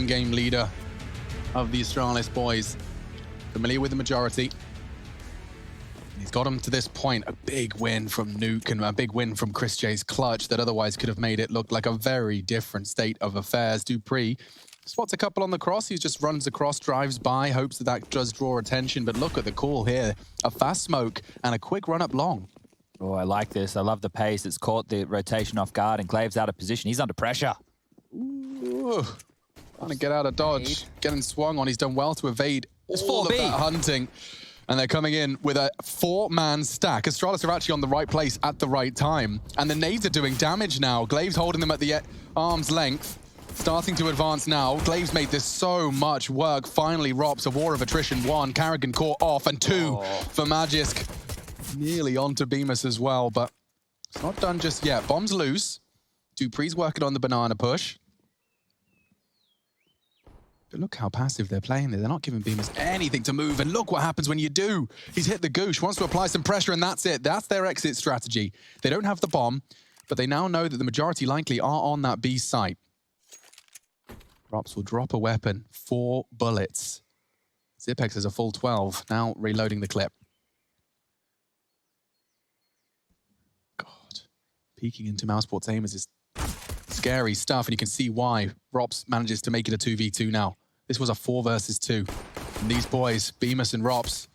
in-game leader of the Astralis boys. Familiar with the majority. He's got him to this point. A big win from Nuke and a big win from Chris J's clutch that otherwise could have made it look like a very different state of affairs. dupreeh spots a couple on the cross. He just runs across, drives by, hopes that that does draw attention. But look at the call here. A fast smoke and a quick run up long. Oh, I like this. I love the pace. It's caught the rotation off guard and Glave's out of position. He's under pressure. Ooh. Trying to get out of dodge. Getting swung on. He's done well to evade all of that hunting. And they're coming in with a 4-man stack. Astralis are actually on the right place at the right time. And the nades are doing damage now. Glave's holding them at the arm's length. Starting to advance now. Glave's made this so much work. Finally, Rops, a war of attrition. 1, Carrigan caught off, and 2 for Magisk. Nearly onto Bemis as well, but it's not done just yet. Bomb's loose. dupreeh's working on the banana push. But look how passive they're playing there. They're not giving Bemis anything to move. And look what happens when you do. He's hit the goosh, wants to apply some pressure, and that's it. That's their exit strategy. They don't have the bomb, but they now know that the majority likely are on that B site. Rops will drop a weapon. 4 bullets. Zypex has a full 12. Now reloading the clip. God. Peeking into mousesports aim is just scary stuff, and you can see why Rops manages to make it a 2v2 now. This was a 4 versus 2. And these boys, Bemis and Rops,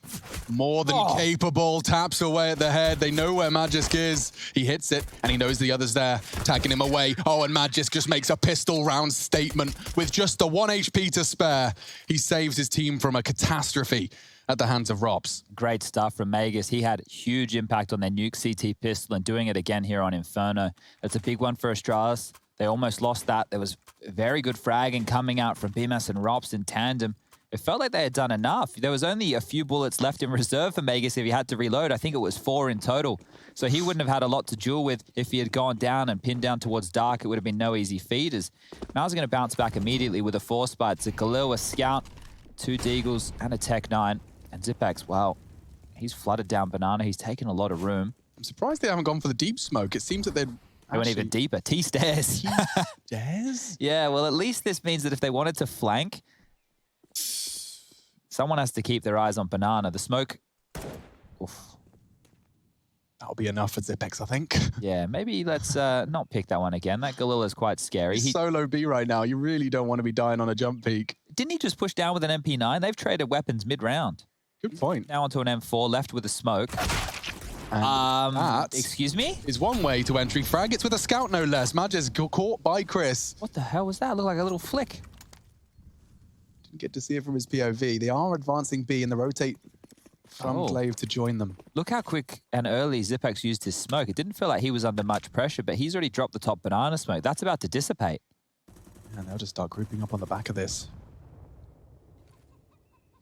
more than capable, taps away at the head. They know where Magisk is. He hits it, and he knows the other's there, tagging him away. Oh, and Magisk just makes a pistol round statement with just the 1 HP to spare. He saves his team from a catastrophe at the hands of Rops. Great stuff from Magisk. He had huge impact on their nuke CT pistol and doing it again here on Inferno. That's a big one for Astralis. They almost lost that. There was very good fragging coming out from Bemis and Rops in tandem. It felt like they had done enough. There was only a few bullets left in reserve for Magisk if he had to reload. I think it was 4 in total. So he wouldn't have had a lot to duel with if he had gone down and pinned down towards dark. It would have been no easy feed. As Mal's going to bounce back immediately with a 4-spot. It's a Galil, a Scout, 2 Deagles, and a Tech 9. And Zypex, well, he's flooded down Banana. He's taken a lot of room. I'm surprised they haven't gone for the deep smoke. It seems that they'd They went even deeper. T-stairs. T-stairs? Yeah, well, at least this means that if they wanted to flank, someone has to keep their eyes on Banana. The smoke, oof. That'll be enough for Zypex, I think. Yeah, maybe let's not pick that one again. That Galil is quite scary. He's solo B right now. You really don't want to be dying on a jump peak. Didn't he just push down with an MP9? They've traded weapons mid-round. Good point. Now onto an M4, left with a smoke. That excuse me? Is one way to entry. Frag, it's with a Scout, no less. Magisk caught by Chris. What the hell was that? It looked like a little flick. Didn't get to see it from his POV. They are advancing B and they rotate from Glaive to join them. Look how quick and early Zypex used his smoke. It didn't feel like he was under much pressure, but he's already dropped the top banana smoke. That's about to dissipate. And they'll just start grouping up on the back of this.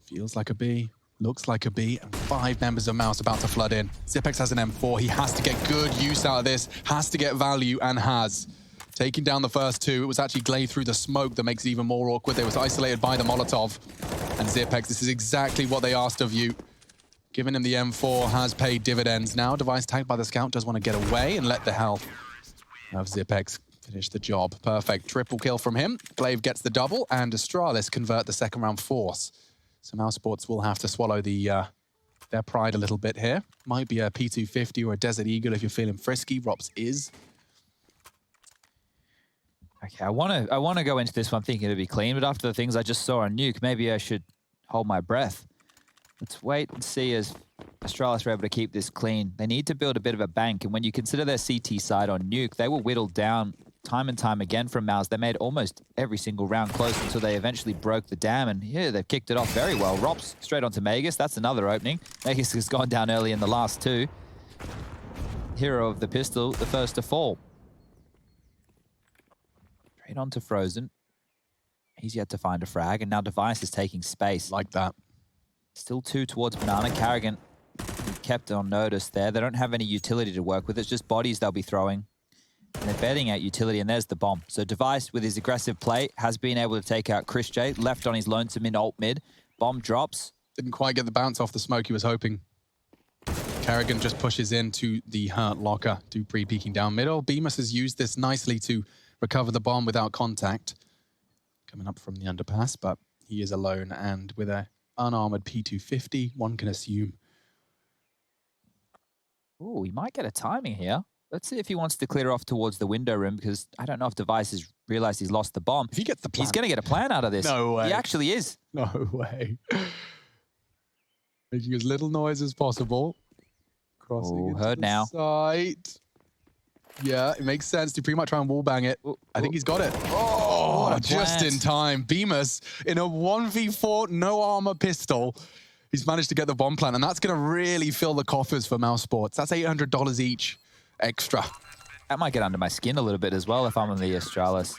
Feels like a B. Looks like a B, and 5 members of Mouse about to flood in. Zypex has an M4. He has to get good use out of this, has to get value, and has. Taking down the first 2. It was actually Glaive through the smoke that makes it even more awkward. They was isolated by the Molotov. And Zypex, this is exactly what they asked of you. Giving him the M4 has paid dividends. Now, device tagged by the Scout does want to get away and let the health of Zypex finish the job. Perfect. Triple kill from him. Glaive gets the double, and Astralis convert the second round force. So mousesports will have to swallow their pride a little bit here. Might be a P250 or a Desert Eagle if you're feeling frisky. Rops is. Okay, I want to go into this one thinking it'll be clean, but after the things I just saw on Nuke, maybe I should hold my breath. Let's wait and see as Astralis are able to keep this clean. They need to build a bit of a bank, and when you consider their CT side on Nuke, they were whittled down time and time again from Mouse. They made almost every single round close until they eventually broke the dam, and here they've kicked it off very well. Rops straight onto Magisk. That's another opening. Magisk has gone down early in the last 2. Hero of the pistol, the first to fall. Straight onto Frozen. He's yet to find a frag, and now Device is taking space. Like that. Still 2 towards Banana. Carrigan kept on notice there. They don't have any utility to work with. It's just bodies they'll be throwing. And they're betting out utility, and there's the bomb. So Device, with his aggressive play, has been able to take out Chris J. Left on his lonesome in alt mid. Bomb drops. Didn't quite get the bounce off the smoke he was hoping. Carrigan just pushes into the hurt locker. dupreeh peeking down middle. Bemis has used this nicely to recover the bomb without contact. coming up from the underpass, but he is alone. And with an unarmored P250, one can assume. Oh, he might get a timing here. Let's see if he wants to clear off towards the window room, because I don't know if Device has realized he's lost the bomb. If he gets the plan. He's going to get a plan out of this. No way. He actually is. No way. Making as little noise as possible. Crossing into heard the now. site. Yeah, it makes sense. Dupree might try and wallbang it. I think he's got it. Oh, Oh, just in time. Bemis in a 1v4 no armor pistol. He's managed to get the bomb plant, and that's going to really fill the coffers for mousesports. That's $800 each extra. That might get under my skin a little bit as well if I'm on the Astralis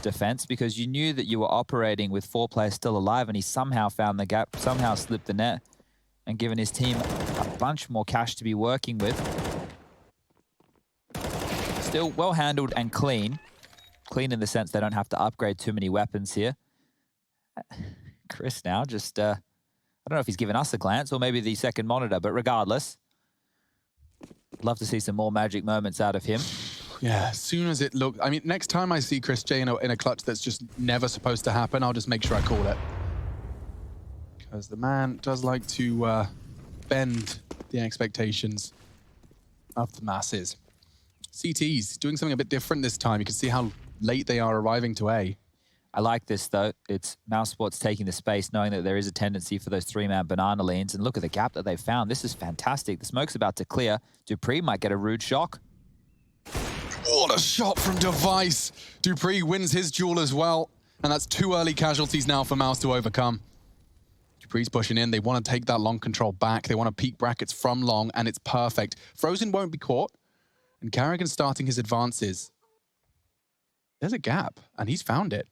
defense, because you knew that you were operating with 4 players still alive, and he somehow found the gap, somehow slipped the net, and given his team a bunch more cash to be working with. Still well handled and clean. Clean in the sense they don't have to upgrade too many weapons here. Chris now just, I don't know if he's given us a glance or maybe the second monitor, but regardless, love to see some more magic moments out of him. Yeah, as soon as it looked... I mean, next time I see Chris J in a clutch that's just never supposed to happen, I'll just make sure I call it. Because the man does like to bend the expectations of the masses. CT's doing something a bit different this time. You can see how late they are arriving to A. I like this, though. It's mousesports taking the space, knowing that there is a tendency for those 3-man banana leans. And look at the gap that they've found. This is fantastic. The smoke's about to clear. Dupree might get a rude shock. What a shot from Device. Dupree wins his duel as well. And that's 2 early casualties now for Mouse to overcome. Dupree's pushing in. They want to take that long control back. They want to peek brackets from long, and it's perfect. Frozen won't be caught. And Carrigan's starting his advances. There's a gap, and he's found it.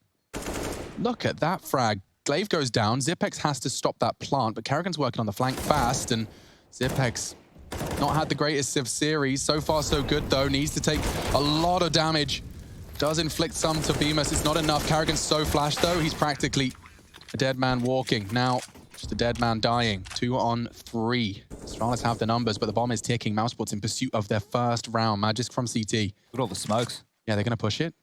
Look at that frag. Glaive goes down. Zipex has to stop that plant, but Carrigan's working on the flank fast, and Zipex not had the greatest of series. So far, so good, though. Needs to take a lot of damage. Does inflict some to Bemis. It's not enough. Carrigan's so flashed, though. He's practically a dead man walking. Now, just a dead man dying. 2 on 3. Astralis have the numbers, but the bomb is ticking. Mousesports in pursuit of their first round. Magic from CT. Look at all the smokes. Yeah, they're going to push it.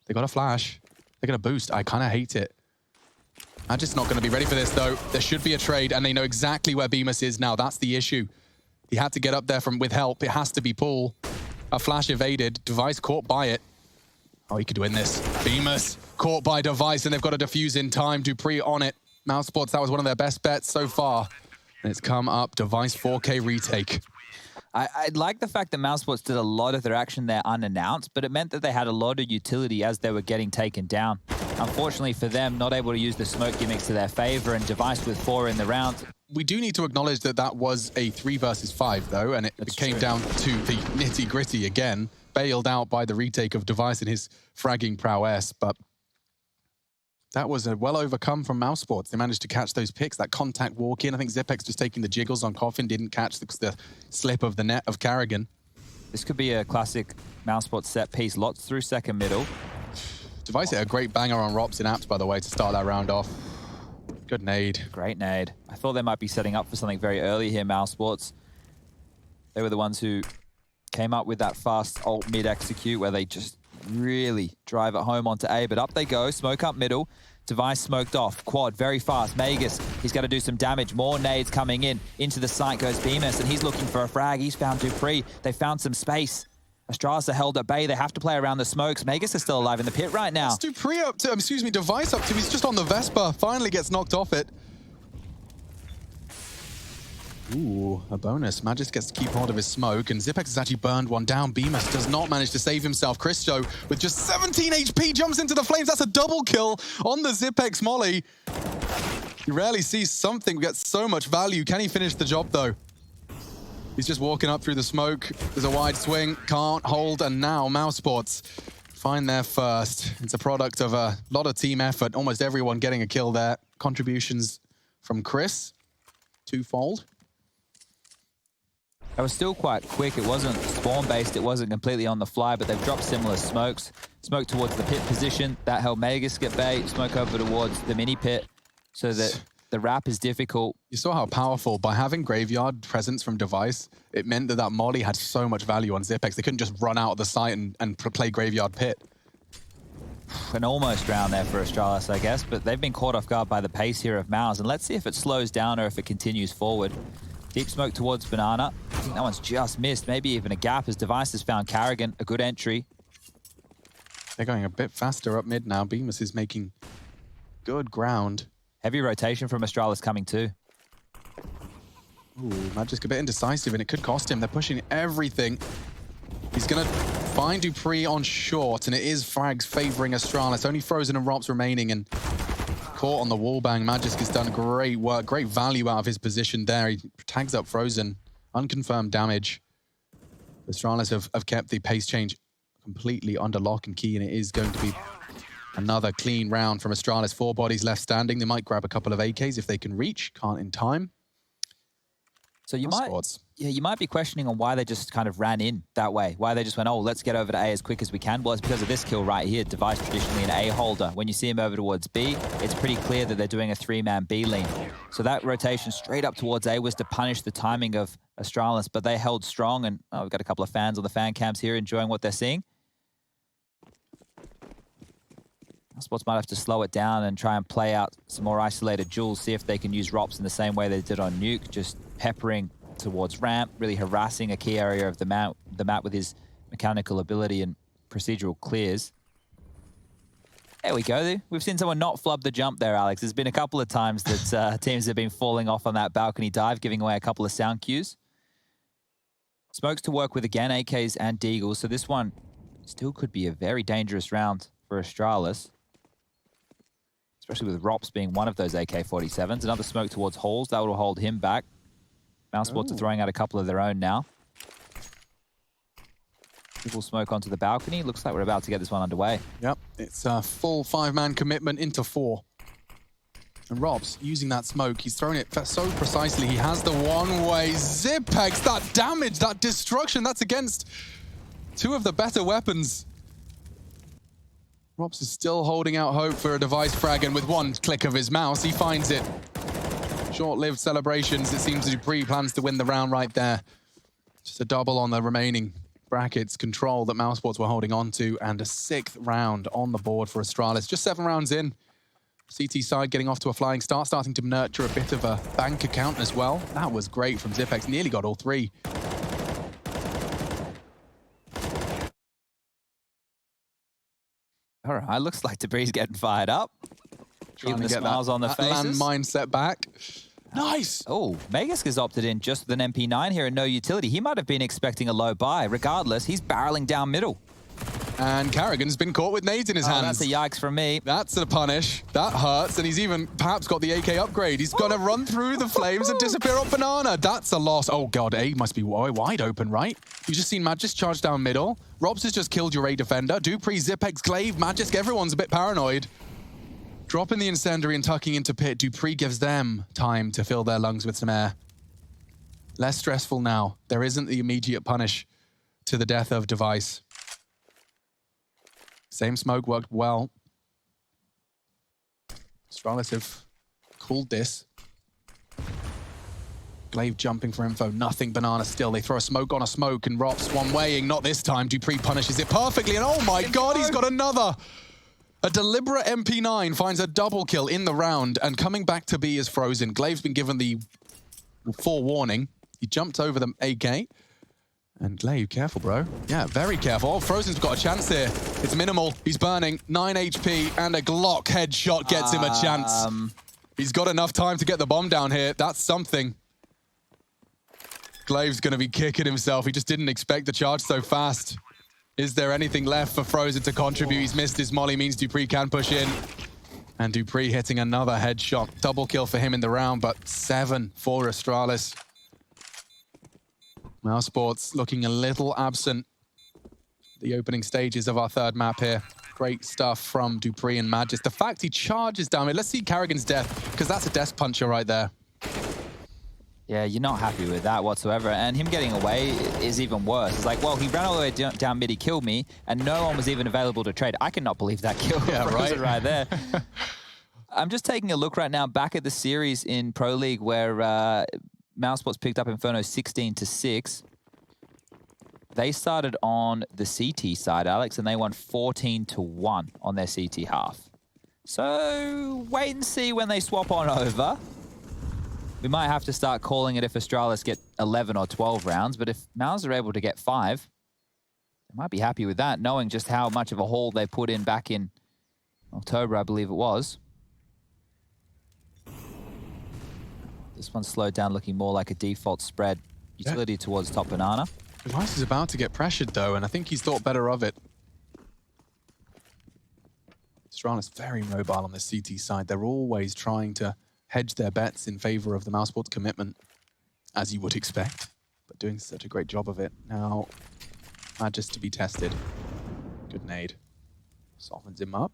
They got a flash. They're going to boost. I kind of hate it. Magic's not going to be ready for this, though. There should be a trade, and they know exactly where Bemis is now. That's the issue. He had to get up there with help. It has to be Paul. A flash evaded. Device caught by it. Oh, he could win this. Bemis caught by Device, and they've got to defuse in time. Dupree on it. Mousesports, that was one of their best bets so far. And it's come up. Device 4K retake. I like the fact that Mousesports did a lot of their action there unannounced, but it meant that they had a lot of utility as they were getting taken down. Unfortunately for them, not able to use the smoke gimmicks to their favor, and Device with 4 in the round. We do need to acknowledge that that was a 3 versus 5, though, and it came down to the nitty-gritty again, bailed out by the retake of Device and his fragging prowess, but that was a well overcome from Mousesports. They managed to catch those picks, that contact walk in. I think Zipex just taking the jiggles on Coffin, didn't catch the slip of the net of Carrigan. This could be a classic Mousesports set piece. Lots through second middle. Device hit a great banger on Rops in apps, by the way, to start that round off. Good nade. Great nade. I thought they might be setting up for something very early here, Mousesports. They were the ones who came up with that fast ult mid-execute where they just really drive it home onto A, but up they go. Smoke up middle. Device smoked off. Quad very fast. Magus, he's got to do some damage. More nades coming in. Into the site goes Bemis, and he's looking for a frag. He's found Dupree. They found some space. Astralis are held at bay. They have to play around the smokes. Magus is still alive in the pit right now. It's Dupree up to, Device up to. He's just on the Vespa. Finally gets knocked off it. Ooh, a bonus. Magis gets to keep hold of his smoke, and Zipex has actually burned one down. Bemis does not manage to save himself. Christo, with just 17 HP, jumps into the flames. That's a double kill on the Zipex molly. You rarely see something get so much value. Can he finish the job, though? He's just walking up through the smoke. There's a wide swing, can't hold, and now Mousesports find their first. It's a product of a lot of team effort. Almost everyone getting a kill there. Contributions from Chris, twofold. That was still quite quick. It wasn't spawn-based. It wasn't completely on the fly, but they've dropped similar smokes. Smoke towards the pit position. That held Magus get bait. Smoke over towards the mini pit so that the wrap is difficult. You saw how powerful, by having Graveyard presence from Device, it meant that molly had so much value on Zipex. They couldn't just run out of the site and play Graveyard pit. An almost round there for Astralis, I guess, but they've been caught off guard by the pace here of Mouse, and let's see if it slows down or if it continues forward. Deep smoke towards Banana. I think that one's just missed, maybe even a gap as Device has found Carrigan, a good entry. They're going a bit faster up mid now. Bemis is making good ground. Heavy rotation from Astralis coming too. Ooh, Magisk a bit indecisive, and it could cost him. They're pushing everything. He's going to find Dupree on short, and it is frags favoring Astralis. Only Frozen and Rops remaining, and caught on the wall bang. Magisk has done great work, great value out of his position there. He tags up Frozen. Unconfirmed damage. Astralis have kept the pace change completely under lock and key, and it is going to be another clean round from Astralis. 4 bodies left standing. They might grab a couple of AKs if they can reach. Can't in time. So you might be questioning on why they just kind of ran in that way. Why they just went, oh, let's get over to A as quick as we can. Well, it's because of this kill right here. Device traditionally an A holder. When you see him over towards B, it's pretty clear that they're doing a 3-man B lean. So that rotation straight up towards A was to punish the timing of Astralis, but they held strong, and we've got a couple of fans on the fan cams here enjoying what they're seeing. Spots might have to slow it down and try and play out some more isolated duels, see if they can use Rops in the same way they did on Nuke, just peppering towards ramp, really harassing a key area of the map with his mechanical ability and procedural clears. There we go. We've seen someone not flub the jump there, Alex. There's been a couple of times that teams have been falling off on that balcony dive, giving away a couple of sound cues. Smokes to work with again, AKs and Deagles, so this one still could be a very dangerous round for Astralis. Especially with Rops being one of those AK-47s. Another smoke towards Halls. That will hold him back. mousesports are throwing out a couple of their own now. Triple smoke onto the balcony. Looks like we're about to get this one underway. Yep, it's a full 5-man commitment into 4. And Robs using that smoke. He's thrown it so precisely. He has the one-way Zipex. That damage, that destruction, that's against 2 of the better weapons. Rops is still holding out hope for a Device frag, and with one click of his mouse, he finds it. Short-lived celebrations. It seems Dupree plans to win the round right there. Just a double on the remaining brackets control that mousesports were holding on to, and a 6th round on the board for Astralis. Just 7 rounds in. CT side getting off to a flying start, starting to nurture a bit of a bank account as well. That was great from Zipex. Nearly got all 3. All right, looks like Dupree's getting fired up. Trying to get smiles on the faces. Mindset back. Nice! Oh, Magisk has opted in just with an MP9 here and no utility. He might have been expecting a low buy. Regardless, he's barreling down middle. And Carrigan's been caught with nades in his hands. That's a yikes from me. That's a punish. That hurts, and he's even perhaps got the AK upgrade. He's got to run through the flames and disappear off Banana. That's a loss. Oh god, A must be wide open, right? You've just seen Magisk charge down middle. Robs has just killed your A defender. Dupree, Zipex, Glaive, Magisk, everyone's a bit paranoid. Dropping the incendiary and tucking into pit, Dupree gives them time to fill their lungs with some air. Less stressful now. There isn't the immediate punish to the death of Device. Same smoke worked well. Astralis have cooled this. Glaive jumping for info, nothing. Banana still. They throw a smoke on a smoke, and Rops one-waying. Not this time. Dupree punishes it perfectly, and oh my god, he's got another! A deliberate MP9 finds a double kill in the round, and coming back to B is Frozen. Glaive's been given the forewarning. He jumped over the AK. And Glaive, careful, bro. Yeah, very careful. Oh, Frozen's got a chance here. It's minimal. He's burning. 9 HP, and a Glock headshot gets him a chance. He's got enough time to get the bomb down here. That's something. Glaive's going to be kicking himself. He just didn't expect the charge so fast. Is there anything left for Frozen to contribute? He's missed his molly, means Dupree can push in. And Dupree hitting another headshot. Double kill for him in the round, but 7 for Astralis. mousesports looking a little absent. The opening stages of our 3rd map here. Great stuff from Dupree and Magisk. The fact he charges down it. Let's see Carrigan's death, because that's a death puncher right there. Yeah, you're not happy with that whatsoever. And him getting away is even worse. It's like, well, he ran all the way down mid, he killed me, and no one was even available to trade. I cannot believe that kill. Yeah, right there. I'm just taking a look right now back at the series in Pro League where mousesports picked up Inferno 16-6. they started on the CT side, Alex, and they won 14-1 on their CT half. So wait and see when they swap on over. We might have to start calling it if Astralis get 11 or 12 rounds, but if Mouse are able to get 5, they might be happy with that, knowing just how much of a haul they put in back in October, I believe it was. This one's slowed down, looking more like a default spread utility towards top banana. Device is about to get pressured, though, and I think he's thought better of it. Astralis very mobile on the CT side. They're always trying to hedge their bets in favor of the mousesports commitment, as you would expect, but doing such a great job of it. Now, just to be tested. Good nade. Softens him up.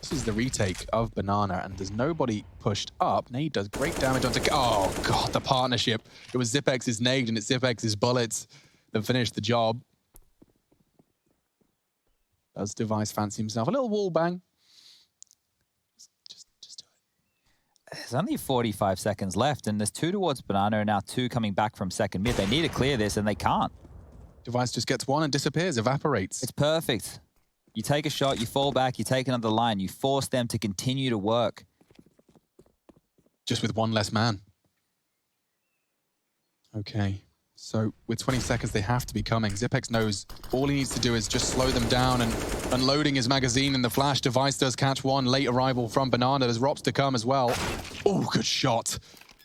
This is the retake of Banana, and there's nobody pushed up. Nade does great damage onto... Oh, God, the partnership. It was Zipex's nade, and it's Zipex's bullets that finished the job. Does Device fancy himself a little wall bang? Just do it. There's only 45 seconds left, and there's 2 towards Banana, and now 2 coming back from second mid. They need to clear this, and they can't. Device just gets one and disappears, evaporates. It's perfect. You take a shot, you fall back, you take another line, you force them to continue to work. Just with one less man. Okay, so with 20 seconds, they have to be coming. Zipex knows all he needs to do is just slow them down, and unloading his magazine in the flash. Device does catch one. Late arrival from Banana. There's Rops to come as well. Oh, good shot.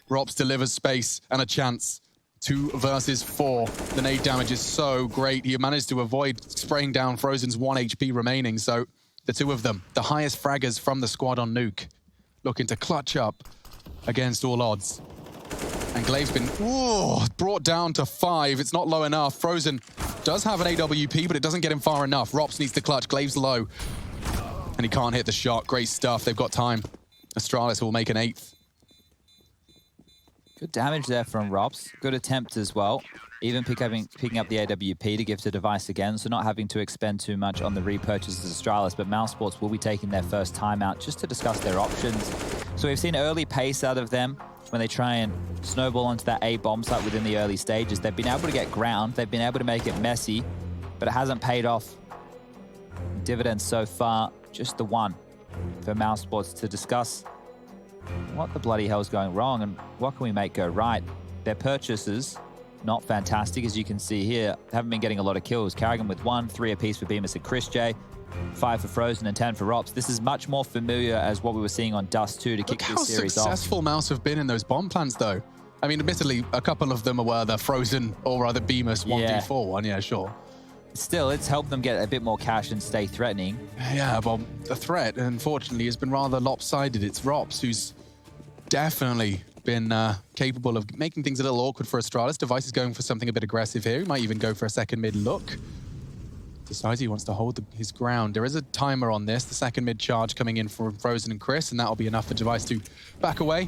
Rops delivers space and a chance. 2 versus 4. The nade damage is so great. He managed to avoid spraying down Frozen's 1 HP remaining. So the 2 of them, the highest fraggers from the squad on Nuke, looking to clutch up against all odds. And Glaive's been brought down to 5. It's not low enough. Frozen does have an AWP, but it doesn't get him far enough. Rops needs to clutch. Glaive's low. And he can't hit the shot. Great stuff. They've got time. Astralis will make an 8th. Good damage there from Rops. Good attempt as well. Even picking up the AWP to give to Device again, so not having to expend too much on the repurchases of Astralis, but mousesports will be taking their first timeout just to discuss their options. So we've seen early pace out of them when they try and snowball onto that A bomb site within the early stages. They've been able to get ground, they've been able to make it messy, but it hasn't paid off dividends so far. Just the one for mousesports to discuss what the bloody hell is going wrong and what can we make go right. Their purchases, not fantastic, as you can see here. Haven't been getting a lot of kills. Carrigan with 1, 3 apiece for Bemis and Chris J, 5 for Frozen and 10 for Rops. This is much more familiar as what we were seeing on Dust 2 to kick this series off. How successful Mouse have been in those bomb plans, though. I mean, admittedly, a couple of them were the Frozen or rather Bemis 1v4 one, yeah, sure. Still, it's helped them get a bit more cash and stay threatening. Yeah, well, the threat, unfortunately, has been rather lopsided. It's Rops who's definitely been capable of making things a little awkward for Astralis. Device is going for something a bit aggressive here. He might even go for a second mid look. Decides he wants to hold his ground. There is a timer on this. The second mid charge coming in from Frozen and Chris, and that'll be enough for Device to back away.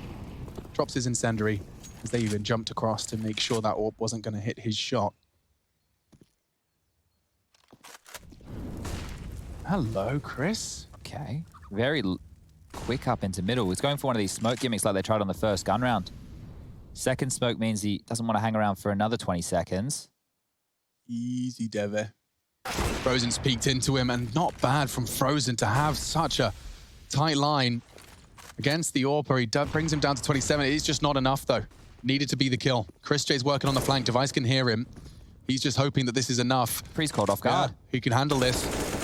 Drops his incendiary as they even jumped across to make sure that AWP wasn't going to hit his shot. Hello, Chris. Okay. Very quick up into middle. He's going for one of these smoke gimmicks like they tried on the first gun round. Second smoke means he doesn't want to hang around for another 20 seconds. Easy, Deve. Frozen's peeked into him, and not bad from Frozen to have such a tight line against the AWPer. He brings him down to 27. It is just not enough, though. Needed to be the kill. Chris J's working on the flank. Device can hear him. He's just hoping that this is enough. He's caught off guard. Yeah, he can handle this.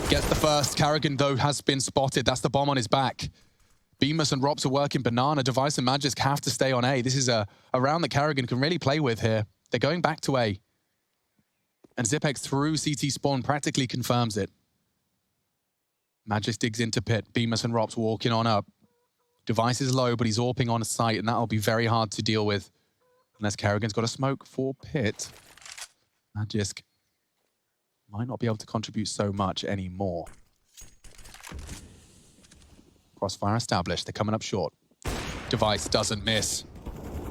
Gets the first. Carrigan, though, has been spotted. That's the bomb on his back. Bemis and Rops are working Banana. Device and Magisk have to stay on A. This is a round that Carrigan can really play with here. They're going back to A. And Zipex through CT spawn practically confirms it. Magisk digs into pit. Bemis and Rops walking on up. Device is low, but he's AWPing on a site, and that'll be very hard to deal with. Unless Carrigan's got a smoke for pit. Magisk might not be able to contribute so much anymore. Crossfire established. They're coming up short. Device doesn't miss.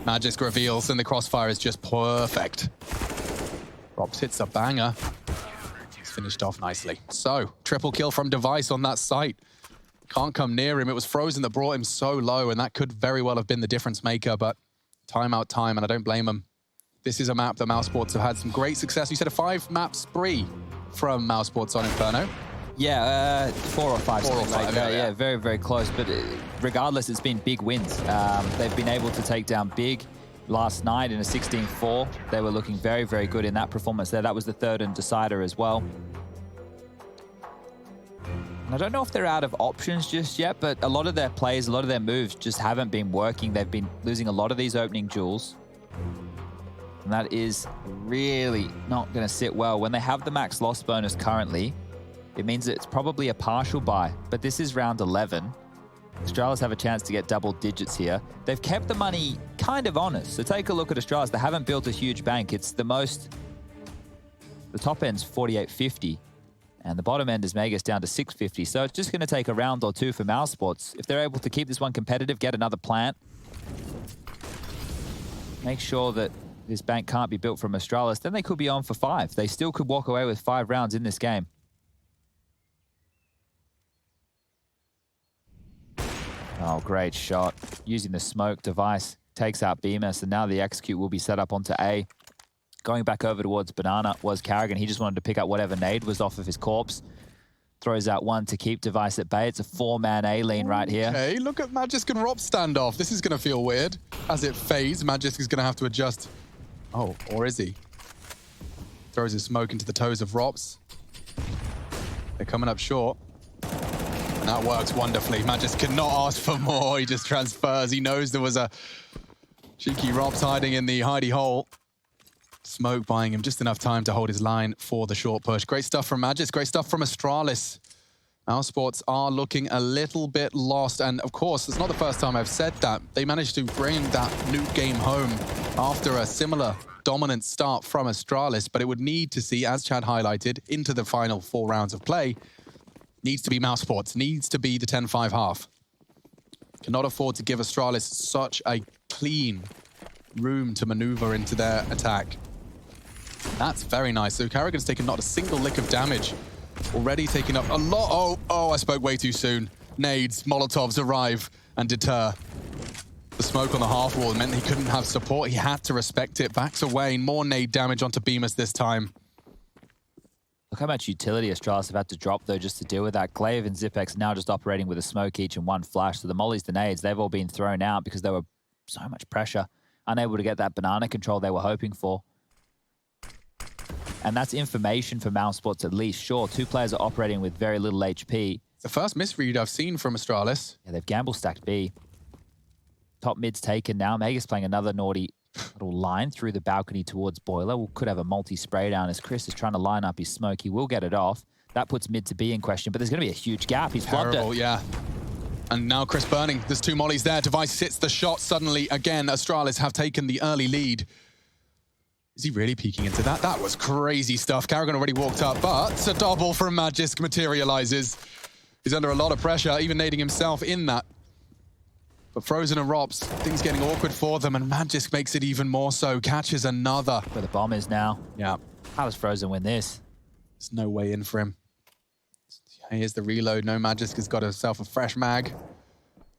Magisk reveals, and the crossfire is just perfect. Rops hits a banger. He's finished off nicely. So, triple kill from Device on that site. Can't come near him. It was Frozen that brought him so low, and that could very well have been the difference maker, but timeout time, and I don't blame him. This is a map that mousesports have had some great success. You said a 5-map spree from mousesports on Inferno. Yeah, 4 or 5, 4 or something like 5, that. yeah. Yeah, very, very close. But regardless, it's been big wins. They've been able to take down big. Last night in a 16-4, they were looking very, very good in that performance there. That was the third and decider as well. And I don't know if they're out of options just yet, but a lot of their plays, a lot of their moves just haven't been working. They've been losing a lot of these opening duels. And that is really not going to sit well. When they have the max loss bonus currently, it means it's probably a partial buy, but this is round 11. Astralis have a chance to get double digits here. They've kept the money kind of honest. So take a look at Astralis. They haven't built a huge bank. It's the top end's 48.50, and the bottom end is Megas down to 650. So it's just going to take a round or two for mousesports. If they're able to keep this one competitive, get another plant, make sure that this bank can't be built from Astralis, then they could be on for 5. They still could walk away with 5 rounds in this game. Oh, great shot. Using the smoke device, takes out BMS, and now the execute will be set up onto A. Going back over towards Banana was Carrigan. He just wanted to pick up whatever nade was off of his corpse. Throws out one to keep device at bay. It's a 4-man A lane right here. Okay, look at Magisk and Rob standoff. This is going to feel weird. As it fades, Magisk is going to have to adjust. Oh, or is he? Throws his smoke into the toes of Rops. They're coming up short. And that works wonderfully. Magisk cannot ask for more. He just transfers. He knows there was a cheeky Rops hiding in the hidey hole. Smoke buying him just enough time to hold his line for the short push. Great stuff from Magisk. Great stuff from Astralis. mousesports are looking a little bit lost. And of course, it's not the first time I've said that. They managed to bring that nuke game home after a similar dominant start from Astralis. But it would need to see, as Chad highlighted, into the final 4 rounds of play. Needs to be mousesports, needs to be the 10-5 half. Cannot afford to give Astralis such a clean room to maneuver into their attack. That's very nice. So Carrigan's taken not a single lick of damage. Already taking up a lot. Oh, I spoke way too soon. Nades, Molotovs arrive and deter. The smoke on the half wall meant he couldn't have support. He had to respect it. Backs away. More nade damage onto Bemis this time. Look how much utility Astralis have had to drop, though, just to deal with that. Glaive and Zipex now just operating with a smoke each and 1 flash. So the mollies, the nades, they've all been thrown out because there were so much pressure. Unable to get that banana control they were hoping for. And that's information for mousesports at least. Sure, 2 players are operating with very little HP. It's the first misread I've seen from Astralis. Yeah, they've gamble stacked B. Top mid's taken now. Mega's playing another naughty little line through the balcony towards Boiler. We could have a multi-spray down as Chris is trying to line up his smoke. He will get it off. That puts mid to B in question, but there's going to be a huge gap. He's blocked it. Yeah. And now Chris burning. There's 2 mollies there. Device hits the shot suddenly. Again, Astralis have taken the early lead. Is he really peeking into that? That was crazy stuff. Carrigan already walked up, but a double from Magisk materializes. He's under a lot of pressure, even nading himself in that. But Frozen and Rops, things getting awkward for them, and Magisk makes it even more so. Catches another. Where the bomb is now. Yeah. How does Frozen win this? There's no way in for him. Here's the reload. No, Magisk has got himself a fresh mag.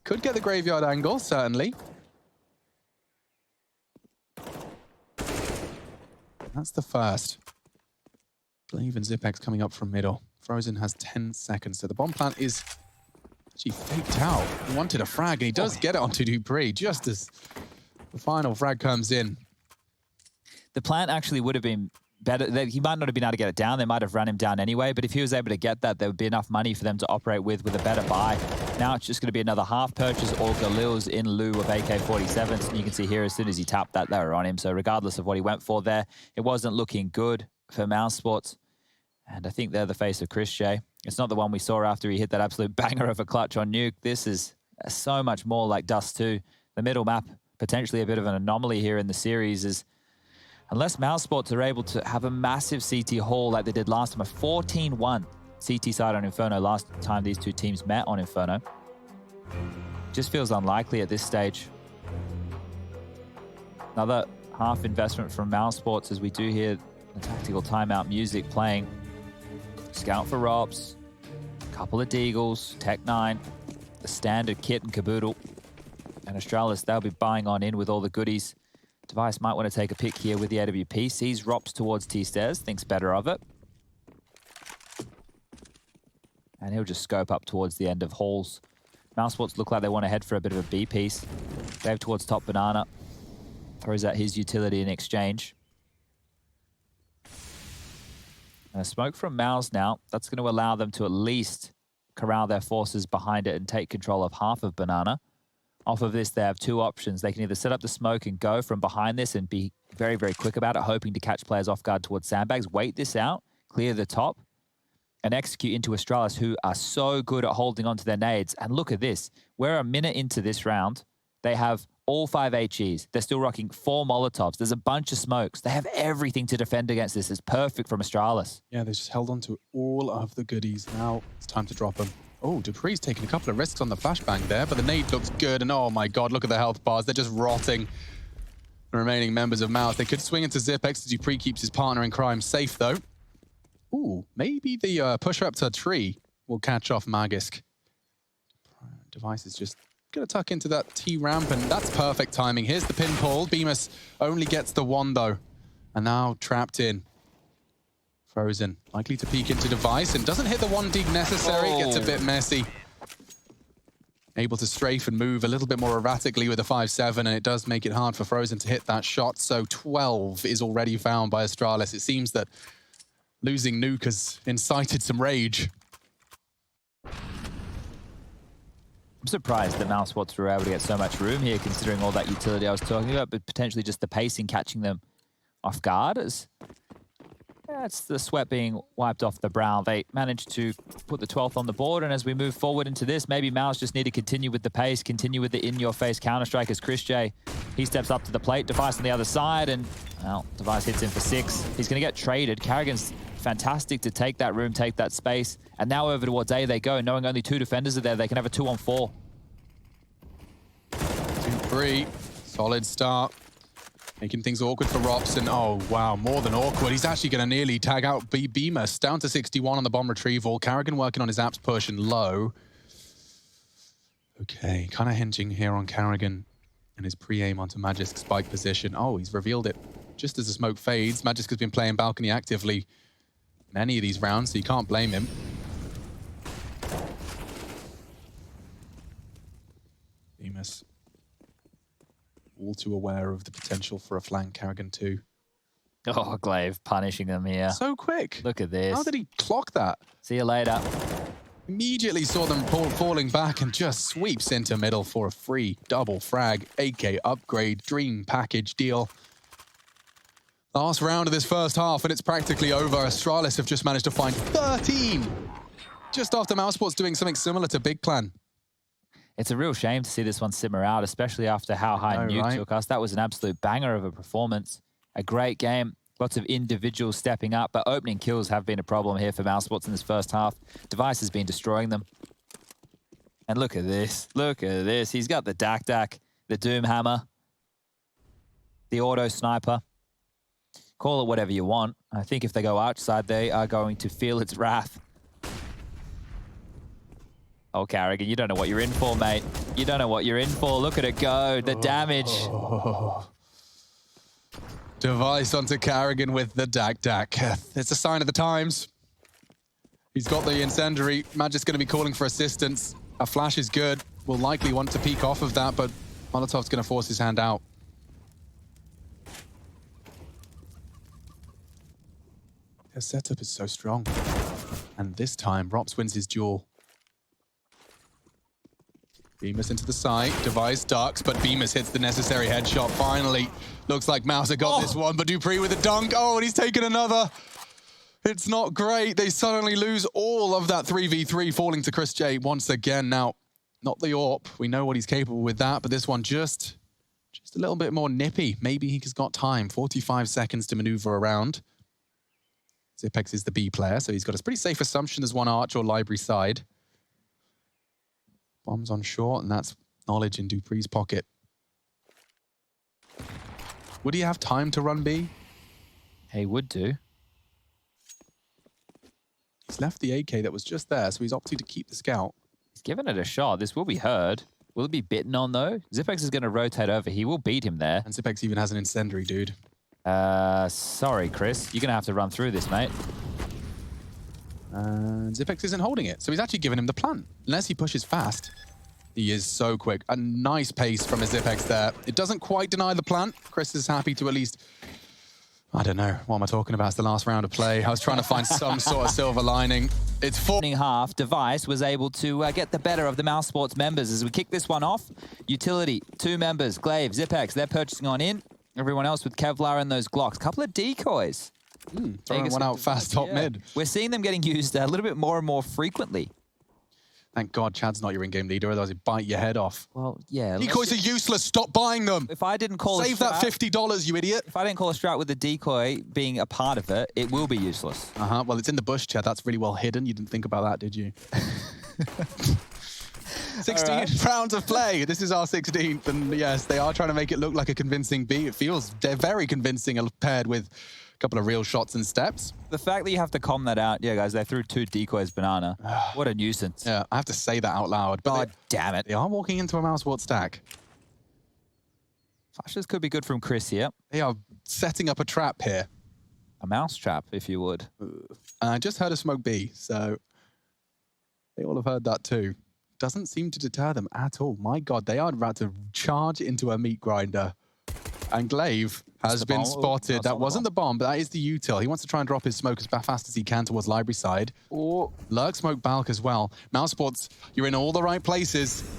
Could get the graveyard angle, certainly. That's the first. Glaive and Zipex coming up from middle. Frozen has 10 seconds, so the bomb plant is actually faked out. He wanted a frag, and he does get it onto Dupree just as the final frag comes in. The plant actually would have been better. He might not have been able to get it down. They might have run him down anyway, but if he was able to get that, there would be enough money for them to operate with a better buy. Now it's just going to be another half purchase or Galil's in lieu of AK-47s. And you can see here, as soon as he tapped that, they were on him. So regardless of what he went for there, it wasn't looking good for mousesports. And I think they're the face of Chris Shea. It's not the one we saw after he hit that absolute banger of a clutch on Nuke. This is so much more like Dust 2. The middle map, potentially a bit of an anomaly here in the series, is unless mousesports are able to have a massive CT haul like they did last time, a 14-1 CT side on Inferno last time these 2 teams met on Inferno. Just feels unlikely at this stage. Another half investment from mousesports as we do hear the tactical timeout music playing. Scout for Robs, a couple of Deagles, Tech 9, the standard kit and caboodle. And Astralis, they'll be buying on in with all the goodies. Device might want to take a pick here with the AWP. Sees Rops towards T-stairs, thinks better of it. And he'll just scope up towards the end of halls. mousesports look like they want to head for a bit of a B piece. Dave towards top banana. Throws out his utility in exchange. And a smoke from Mouse now. That's going to allow them to at least corral their forces behind it and take control of half of banana. Off of this, they have two options. They can either set up the smoke and go from behind this and be very, very quick about it, hoping to catch players off guard towards sandbags, wait this out, clear the top, and execute into Astralis, who are so good at holding on to their nades. And look at this. We're a minute into this round. They have all 5 HEs. They're still rocking 4 Molotovs. There's a bunch of smokes. They have everything to defend against this. It's perfect from Astralis. Yeah, they just held on to all of the goodies. Now it's time to drop them. Oh, dupree's taking a couple of risks on the flashbang there, but the nade looks good. And oh my God, look at the health bars. They're just rotting the remaining members of Mouse. They could swing into Zipex as dupree keeps his partner in crime safe, though. Ooh, maybe the pusher up to a tree will catch off Magisk. Device is just going to tuck into that T ramp, and that's perfect timing. Here's the pin pull. Bemis only gets the one, though. And now trapped in. Frozen, likely to peek into Device, and doesn't hit the one dig necessary. Gets a bit messy. Able to strafe and move a little bit more erratically with a 5-7, and it does make it hard for Frozen to hit that shot. So 12 is already found by Astralis. It seems that losing Nuke has incited some rage. I'm surprised that mousesports were able to get so much room here, considering all that utility I was talking about, but potentially just the pacing catching them off guard. As that's the sweat being wiped off the brow. They managed to put the 12th on the board, and as we move forward into this, maybe Mouse just need to continue with the pace, continue with the in-your-face Counter-Strike as Chris J, he steps up to the plate, Device on the other side, and, well, Device hits him for 6. He's going to get traded. Carrigan's fantastic to take that room, take that space, and now over towards A they go, knowing only 2 defenders are there, they can have a 2-on-4. 2-3, solid start. Making things awkward for Robson. Oh, wow, more than awkward. He's actually going to nearly tag out Bemis. Down to 61 on the bomb retrieval. Carrigan working on his apps push and low. Okay, kind of hinging here on Carrigan and his pre-aim onto Magisk's spike position. Oh, he's revealed it just as the smoke fades. Magisk has been playing balcony actively in any of these rounds, so you can't blame him. Bemis. All too aware of the potential for a flank. Carrigan too. Oh, Glaive punishing them here. So quick. Look at this. How did he clock that? See you later. Immediately saw them falling back and just sweeps into middle for a free double frag. AK upgrade, dream package deal. Last round of this first half and it's practically over. Astralis have just managed to find 13. Just after mousesports doing something similar to Big Plan. It's a real shame to see this one simmer out, especially after how high Nuke took us. That was an absolute banger of a performance. A great game. Lots of individuals stepping up, but opening kills have been a problem here for mousesports in this first half. Device has been destroying them. And look at this. Look at this. He's got the Dak, the Doom Hammer, the Auto Sniper. Call it whatever you want. I think if they go outside, they are going to feel its wrath. Oh, Carrigan, you don't know what you're in for, mate. You don't know what you're in for. Look at it go. The damage. Device onto Carrigan with the Dak. It's a sign of the times. He's got the incendiary. Magic's going to be calling for assistance. A flash is good. Will likely want to peek off of that, but Molotov's going to force his hand out. Their setup is so strong. And this time, Rops wins his duel. Bemis into the side, Device ducks, but Bemis hits the necessary headshot finally. Looks like Mouser got this one, but dupreeh with a dunk. Oh, and he's taken another. It's not great. They suddenly lose all of that 3v3, falling to Chris J once again. Now, not the AWP. We know what he's capable with that, but this one just a little bit more nippy. Maybe he's got time. 45 seconds to maneuver around. Zipex is the B player, so he's got a pretty safe assumption as one arch or library side. Bombs on short, and that's knowledge in dupreeh's pocket. Would he have time to run B? He would do. He's left the AK that was just there, so he's opted to keep the scout. He's given it a shot. This will be heard. Will it be bitten on, though? Zipex is going to rotate over. He will beat him there. And Zipex even has an incendiary, dude. Sorry, Chris. You're going to have to run through this, mate. Zipex isn't holding it, so he's actually giving him the plant. Unless he pushes fast. He is so quick. A nice pace from his Zipex there. It doesn't quite deny the plant. Chris is happy to at least... I don't know. What am I talking about? It's the last round of play. I was trying to find some sort of silver lining. It's half. Device was able to get the better of the mousesports members. As we kick this one off, utility, 2 members, Glaive, Zipex, they're purchasing on in. Everyone else with Kevlar and those Glocks. Couple of decoys. Throwing one out fast top mid. We're seeing them getting used a little bit more and more frequently. Thank God Chad's not your in-game leader, otherwise he'd bite your head off. Well, yeah. Decoys are useless. Stop buying them. If I didn't call Save that $50, you idiot. If I didn't call a strat with the decoy being a part of it, it will be useless. Well, it's in the bush, Chad. That's really well hidden. You didn't think about that, did you? 16 rounds of play. This is our 16th, and yes, they are trying to make it look like a convincing beat. It feels they're very convincing paired with a couple of real shots and steps. The fact that you have to calm that out, yeah, guys, they threw 2 decoys banana. What a nuisance. Yeah, I have to say that out loud. But God damn it. They are walking into a mousesport stack. Flashes could be good from Chris here. They are setting up a trap here. A mouse trap, if you would. I just heard a smoke B, so they all have heard that too. Doesn't seem to deter them at all. My God, they are about to charge into a meat grinder. And Glaive has been spotted. That wasn't the bomb, but that is the util. He wants to try and drop his smoke as fast as he can towards library side. Or lurk smoke balk as well. Mousesports, you're in all the right places.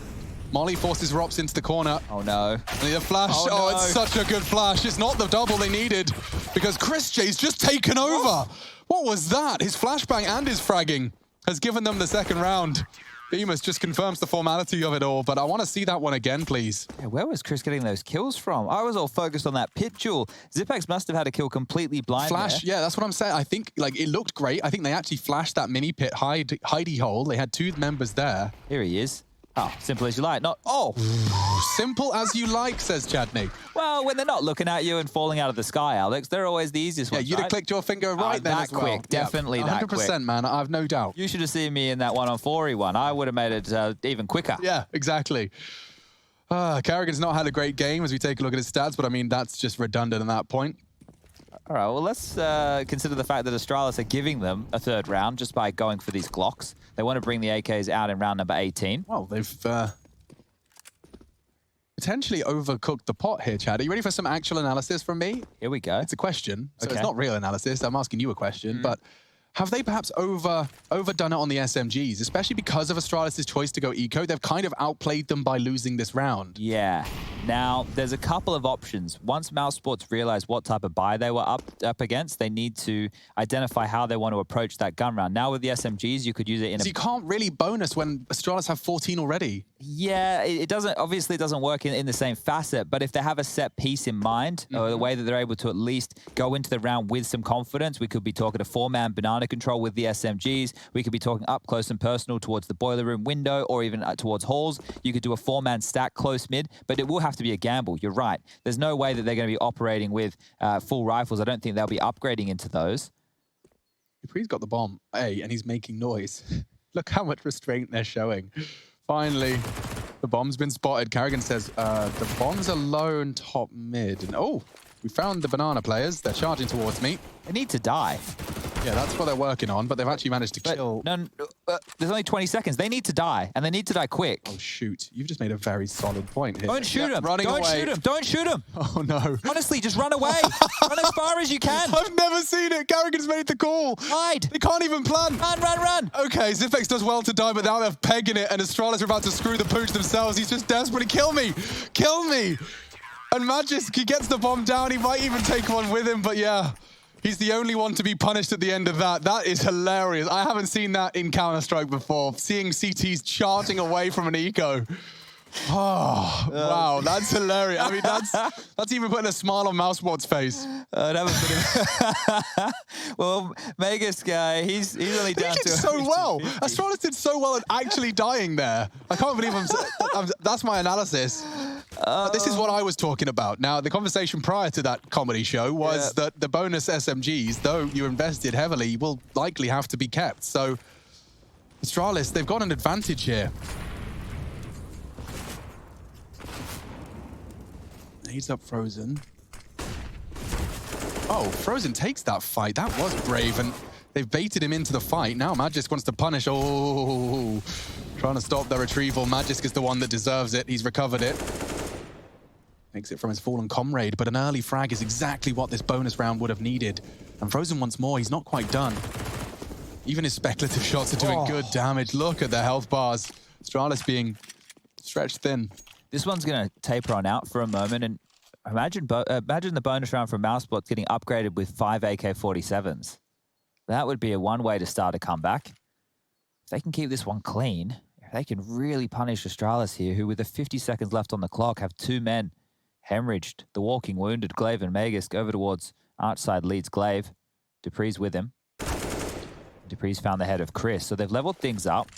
Molly forces Rops into the corner. Oh no. And the flash. Oh, it's such a good flash. It's not the double they needed because Chris J's just taken over. What was that? His flashbang and his fragging has given them the second round. Bemis just confirms the formality of it all, but I want to see that one again, please. Yeah, where was Chris getting those kills from? I was all focused on that pit jewel. Zipex must have had a kill completely blind Flash, there. yeah, that's what I'm saying. I think like it looked great. I think they actually flashed that mini pit hidey hole. They had 2 members there. Here he is. Oh, simple as you like. Not, Simple as you like, says Chadney. Well, when they're not looking at you and falling out of the sky, Alex, they're always the easiest ones, Yeah, you'd have clicked your finger right then as well. Quick, definitely that quick. 100%, man, I have no doubt. You should have seen me in that 1-on-4 one. I would have made it even quicker. Yeah, exactly. Carrigan's not had a great game as we take a look at his stats, but I mean, that's just redundant at that point. All right, well, let's consider the fact that Astralis are giving them a 3rd round just by going for these Glocks. They want to bring the AKs out in round number 18. Well, they've potentially overcooked the pot here, Chad. Are you ready for some actual analysis from me? Here we go. It's a question, so it's not real analysis. I'm asking you a question, but have they perhaps overdone it on the SMGs, especially because of Astralis' choice to go eco? They've kind of outplayed them by losing this round. Yeah. Now, there's a couple of options. Once mousesports realize what type of buy they were up against, they need to identify how they want to approach that gun round. Now with the SMGs, you could use it in you can't really bonus when Astralis have 14 already. Yeah, it doesn't, obviously it doesn't work in the same facet, but if they have a set piece in mind, or the way that they're able to at least go into the round with some confidence, we could be talking a 4-man banana control with the SMGs. We could be talking up close and personal towards the boiler room window or even towards halls. You could do a 4-man stack close mid, but it will have to be a gamble. You're right. There's no way that they're going to be operating with full rifles. I don't think they'll be upgrading into those. He's got the bomb, and he's making noise. Look how much restraint they're showing. Finally, the bomb's been spotted. Carrigan says, the bomb's alone top mid. And we found the banana players. They're charging towards me. They need to die. Yeah, that's what they're working on, but they've actually managed to kill. No, there's only 20 seconds. They need to die, and they need to die quick. Oh, shoot. You've just made a very solid point here. Don't shoot him. Don't shoot him. Don't shoot him. Oh, no. Honestly, just run away. Run as far as you can. I've never seen it. Carrigan's made the call. Hide. They can't even plan. Run. Okay, Zipex does well to die, but now they're pegging it, and Astralis are about to screw the pooch themselves. He's just desperate. Kill me. Kill me. And Magisk, he gets the bomb down. He might even take one with him, but yeah. He's the only one to be punished at the end of that. That is hilarious. I haven't seen that in Counter-Strike before. Seeing CTs charging away from an eco. Oh, wow, that's hilarious. I mean, that's even putting a smile on mousesports' face. Well, Megas guy, he's only down to... He did so well. Astralis did so well at actually dying there. I can't believe that's my analysis. This is what I was talking about. Now, the conversation prior to that comedy show was that the bonus SMGs, though you invested heavily, will likely have to be kept. So, Astralis, they've got an advantage here. Nades up Frozen. Oh, Frozen takes that fight. That was brave, and they've baited him into the fight. Now Magisk wants to punish. Oh, trying to stop the retrieval. Magisk is the one that deserves it. He's recovered it. Makes it from his fallen comrade, but an early frag is exactly what this bonus round would have needed. And Frozen once more, he's not quite done. Even his speculative shots are doing good damage. Look at the health bars. Astralis being stretched thin. This one's going to taper on out for a moment, and imagine the bonus round from mousesports getting upgraded with 5 AK-47s. That would be one way to start a comeback. If they can keep this one clean, they can really punish Astralis here, who with the 50 seconds left on the clock have 2 men hemorrhaged. The walking wounded, Glaive and Magisk, over towards Archside leads Glaive. Dupree's with him. Dupree's found the head of Chris, so they've leveled things up.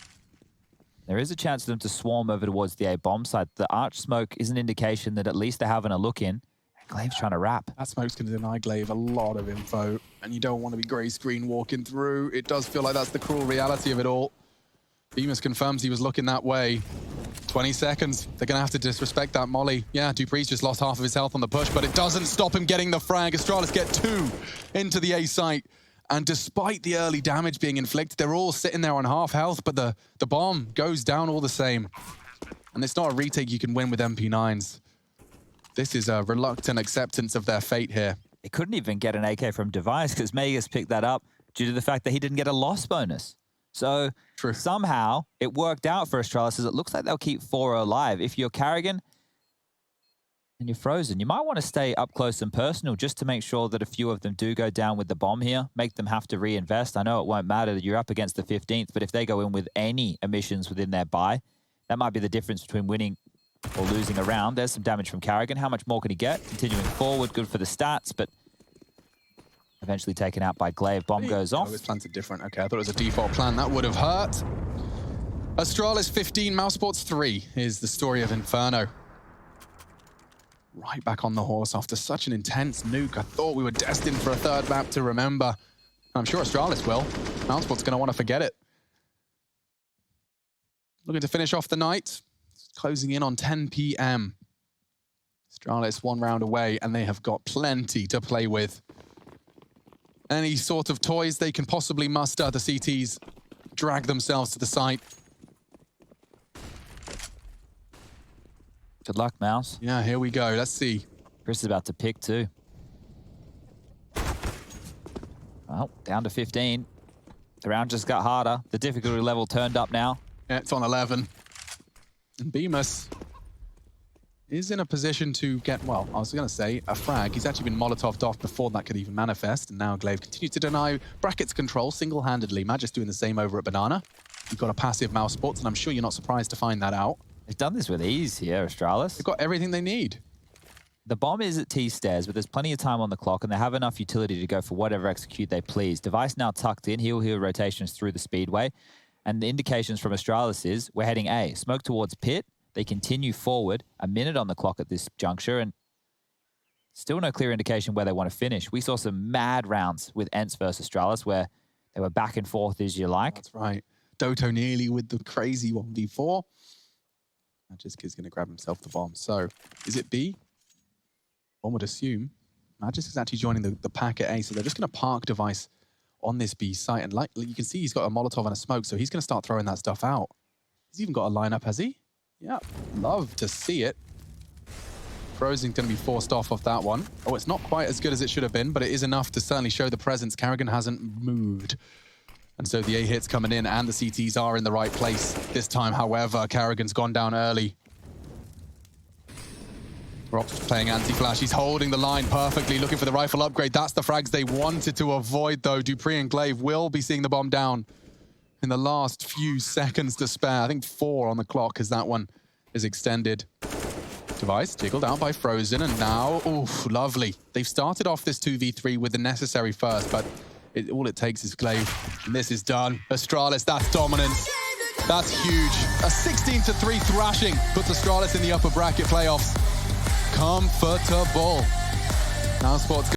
There is a chance for them to swarm over towards the A-bomb side. The arch smoke is an indication that at least they're having a look in. And Glaive's trying to wrap. That smoke's going to deny Glaive a lot of info, and you don't want to be grey screen walking through. It does feel like that's the cruel reality of it all. Bemis confirms he was looking that way. 20 seconds. They're going to have to disrespect that molly. Yeah, Dupree's just lost half of his health on the push, but it doesn't stop him getting the frag. Astralis get 2 into the A site. And despite the early damage being inflicted, they're all sitting there on half health, but the bomb goes down all the same. And it's not a retake you can win with MP9s. This is a reluctant acceptance of their fate here. They couldn't even get an AK from Device because Magisk picked that up due to the fact that he didn't get a loss bonus. So somehow it worked out for Astralis, as it looks like they'll keep 4 alive. If you're Carrigan and you're Frozen, you might want to stay up close and personal just to make sure that a few of them do go down with the bomb here, make them have to reinvest. I know it won't matter that you're up against the 15th, but if they go in with any emissions within their buy, that might be the difference between winning or losing a round. There's some damage from Carrigan. How much more can he get? Continuing forward, good for the stats, but eventually taken out by Glaive. Bomb goes off. Oh, his plan's different. Okay, I thought it was a default plan. That would have hurt. Astralis 15, mousesports 3 is the story of Inferno. Right back on the horse after such an intense nuke. I thought we were destined for a third map to remember. I'm sure Astralis will. Mousesport's going to want to forget it. Looking to finish off the night. It's closing in on 10 p.m. Astralis 1 round away, and they have got plenty to play with. Any sort of toys they can possibly muster, the CTs drag themselves to the site. Good luck, Mouse. Yeah, here we go. Let's see. Chris is about to pick too. Well, down to 15. The round just got harder. The difficulty level turned up now. Yeah, it's on 11. And Bemis is in a position to get, well, I was going to say, a frag. He's actually been Molotov'd off before that could even manifest. And now Glaive continues to deny brackets control single-handedly. Magisk doing the same over at Banana. You've got a passive mousesports, and I'm sure you're not surprised to find that out. They've done this with ease here, Astralis. They've got everything they need. The bomb is at T-stairs, but there's plenty of time on the clock, and they have enough utility to go for whatever execute they please. Device now tucked in, heal rotations through the speedway, and the indications from Astralis is we're heading A. Smoke towards pit. They continue forward. A minute on the clock at this juncture, and still no clear indication where they want to finish. We saw some mad rounds with Ents versus Astralis, where they were back and forth as you like. That's right. Doto nearly with the crazy 1v4. Magisk is going to grab himself the bomb. So, is it B? One would assume. Magisk is actually joining the pack at A, so they're just going to park Device on this B site. And like you can see, he's got a Molotov and a smoke, so he's going to start throwing that stuff out. He's even got a lineup, has he? Yeah, love to see it. Frozen's going to be forced off that one. Oh, it's not quite as good as it should have been, but it is enough to certainly show the presence. Carrigan hasn't moved. And so the A hits coming in, and the CTs are in the right place this time. However, Carrigan's gone down early. Rob's playing anti-flash. He's holding the line perfectly, looking for the rifle upgrade. That's the frags they wanted to avoid, though. Dupree and Glaive will be seeing the bomb down in the last few seconds to spare. I think 4 on the clock as that one is extended. Device jiggled out by Frozen, and now, oof, lovely. They've started off this 2v3 with the necessary first, but all it takes is Glaive, and this is done. Astralis, that's dominance. That's huge. A 16-3 thrashing puts Astralis in the upper bracket playoffs. Comfortable. Now Sports